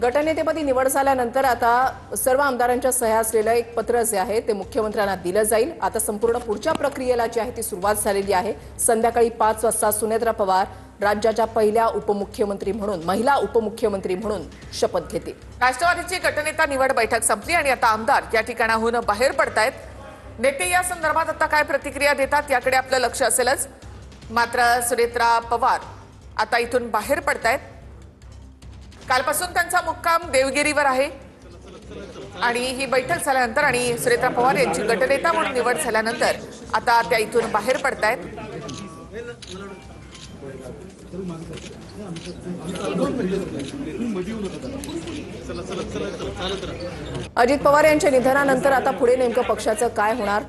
गटनेतेपदी निवड झाल्यानंतर आता सर्व आमदारांच्या सह्या असलेलं एक पत्र जे आहे ते मुख्यमंत्र्यांना दिलं जाईल। आता संपूर्ण पुढच्या प्रक्रियेला जी आहे ती सुरुवात झालेली आहे। संध्याकाळी 5 वाजता सुनेत्रा पवार राज्याच्या पहिल्या उपमुख्यमंत्री म्हणून महिला उपमुख्यमंत्री म्हणून शपथ घेतील। राष्ट्रवादीची गटनेता निवड बैठक संपली आणि आता आमदार या ठिकाणाहून बाहेर पडतायत। नेते या संदर्भात आता काय प्रतिक्रिया देतात याकडे आपलं लक्ष असेलच। मात्र सुनेत्रा पवार आता इथून बाहेर पडतायत। कालपासून त्यांचा मुक्काम देवगिरीवर आहे आणि ही बैठक झाल्यानंतर आणि सुनेत्रा पवार यांची गटनेता म्हणून निवड झाल्यानंतर आता त्या इथून बाहेर पडतायत। अजित पवार यांच्या निधनानंतर आता पुढे नेमकं पक्षाचं काय होणार?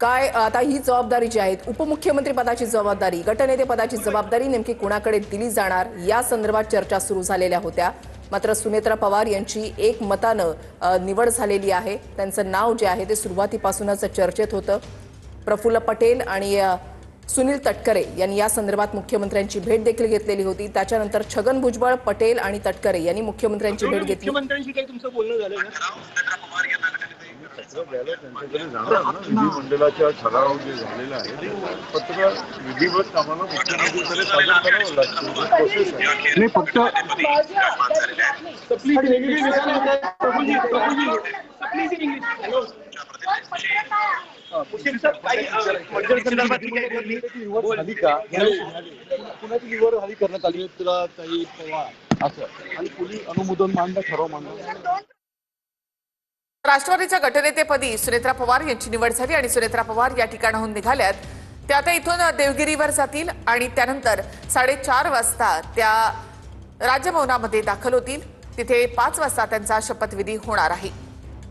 काय आता ही जबाबदारी जी आहे उपमुख्यमंत्री पदाची जबाबदारी गटनेते पदाची जबाबदारी नेमकी कोणाकडे दिली जाणार या संदर्भात चर्चा सुरू झालेल्या होत्या। मात्र सुनेत्रा पवार यांची एकमतानं निवड झालेली आहे। त्यांचं नाव जे आहे ते सुरुवातीपासूनच चर्चेत होतं। प्रफुल्ल पटेल आणि सुनील तटकरे यांनी या संदर्भात मुख्यमंत्र्यांची भेट देखील घेतलेली होती। त्याच्यानंतर छगन भुजबळ, पटेल आणि तटकरे यांनी मुख्यमंत्र्यांची भेट घेतली। मुख्यमंत्र्यांशी काही तुमचं बोलणं झालं विधिमंडळाच्या ठराव जे झालेला आहे ते पत्र विधिवत कामाला मुख्यमंत्र्यांकडे सादर करावं लागतं। प्रोसेस आहे नाही फक्त कुणाची निवड झाली करण्यात आली ताई पवार असं आणि कुणी अनुमोदन मांडलं ठराव मांडलं। राष्ट्रवादीच्या गटनेतेपदी सुनेत्रा पवार यांची निवड झाली आणि सुनेत्रा पवार या ठिकाणाहून निघाल्यात। त्या आता इथून देवगिरीवर जातील आणि त्यानंतर 4:30 वाजता त्या राजभवनामध्ये दाखल होतील। तिथे 5 वाजता त्यांचा शपथविधी होणार आहे।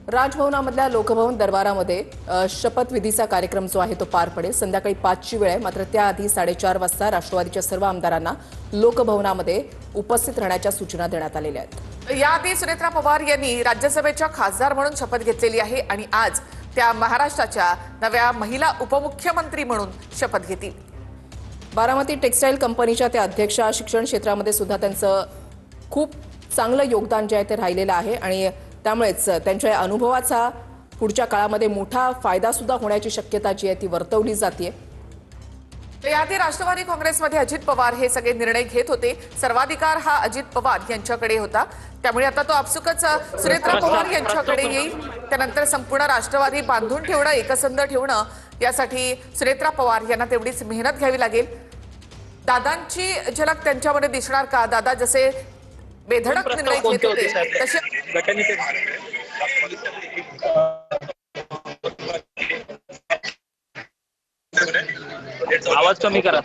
राजभवनामधल्या लोकभवन दरबारामध्ये शपथविधीचा कार्यक्रम जो आहे तो पार पडेल। संध्याकाळी 5ची वेळ आहे। मात्र त्याआधी 4:30 वाजता राष्ट्रवादीच्या सर्व आमदारांना लोकभवनामध्ये उपस्थित राहण्याच्या सूचना देण्यात आलेल्या आहेत। याआधी सुनेत्रा पवार यांनी राज्यसभेच्या खासदार म्हणून शपथ घेतलेली आहे आणि आज त्या महाराष्ट्राच्या नव्या महिला उपमुख्यमंत्री म्हणून शपथ घेतील। बारामती टेक्सटाईल कंपनीच्या त्या अध्यक्षा, शिक्षण क्षेत्रामध्ये सुद्धा त्यांचं खूप चांगलं योगदान जे आहे ते राहिलेलं आहे आणि त्यामुळेच त्यांच्या अनुभवाचा पुढच्या काळामध्ये मोठा फायदा सुद्धा होण्याची शक्यता जी आहे ती वर्तवली जाते। याआधी राष्ट्रवादी काँग्रेसमध्ये अजित पवार हे सगळे निर्णय घेत होते। सर्वाधिकार हा अजित पवार यांच्याकडे होता। त्यामुळे आता तो आपसुकच सुनेत्रा पवार यांच्याकडे येईल। त्यानंतर संपूर्ण राष्ट्रवादी बांधून ठेवणं, एकसंध ठेवणं यासाठी सुनेत्रा पवार यांना तेवढीच मेहनत घ्यावी लागेल। दादांची झलक त्यांच्यामध्ये दिसणार का? दादा जसे बेधडक निर्णय घेत होते तसे आवाज कमी करा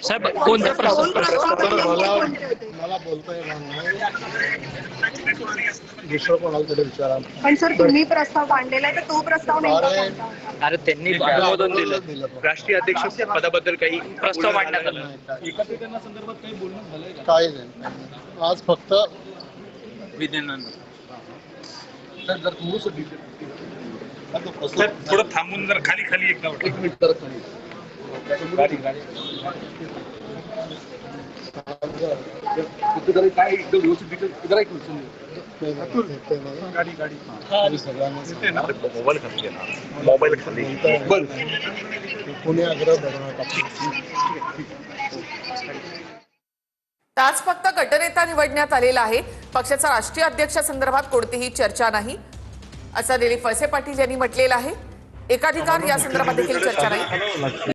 साहेब। कोणत्या मला बोलता येणार नाही दुसरं कोणाकडे विचारा। पण सर तुम्ही प्रस्ताव मांडलेला आहे तर तो प्रस्ताव नाही। अरे त्यांनी अनुमोदन दिलं। राष्ट्रीय अध्यक्ष पदाबद्दल काही प्रस्ताव मांडण्यात आला। एकत्रीकरणा संदर्भात काही बोलणं झालंय काय नाही। आज फक्त विधिमंडळ जर थोडं थांबून जर खाली एकदा एक मिनिट तर खाली गाडी काय एकदम व्यवस्थित जरा एक गाडी सगळ्यांना मोबाईल खाली पुणे आग्रह धरणार। आज फक्त गटनेता निवडण्यात आलेला आहे। पक्षाचा राष्ट्रीय अध्यक्षासंदर्भात कोणतीही चर्चा नाही असं दिलीप वळसे पाटील यांनी म्हटलेलं आहे। एकाधिकार या संदर्भात देखील चर्चा नाही।